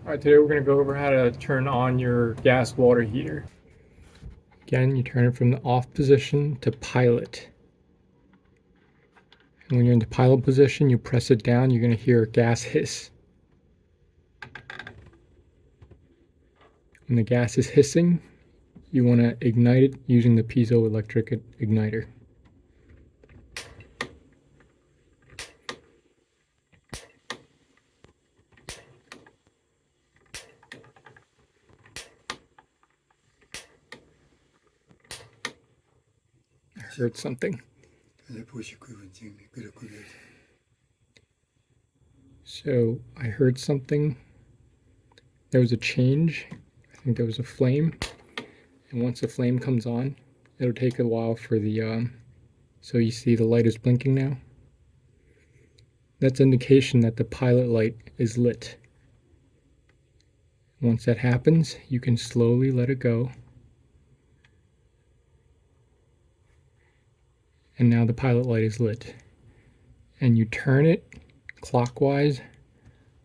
Alright, today we're going to go over how to turn on your gas water heater. Again, you turn it from the off position to pilot. And when you're in the pilot position, you press it down, you're going to hear a gas hiss. When the gas is hissing, you want to ignite it using the piezoelectric igniter. I heard something. So I heard something. There was a change. I think there was a flame. And once the flame comes on, it'll take a while for the, so you see the light is blinking now. That's indication that the pilot light is lit. Once that happens, you can slowly let it go. And now the pilot light is lit. And you turn it clockwise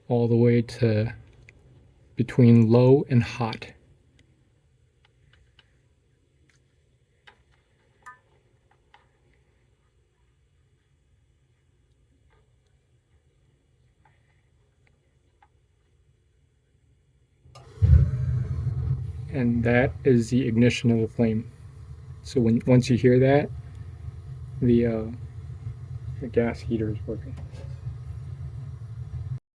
all the way to between low and hot. And that is the ignition of the flame. So once you hear that, the gas heater is working.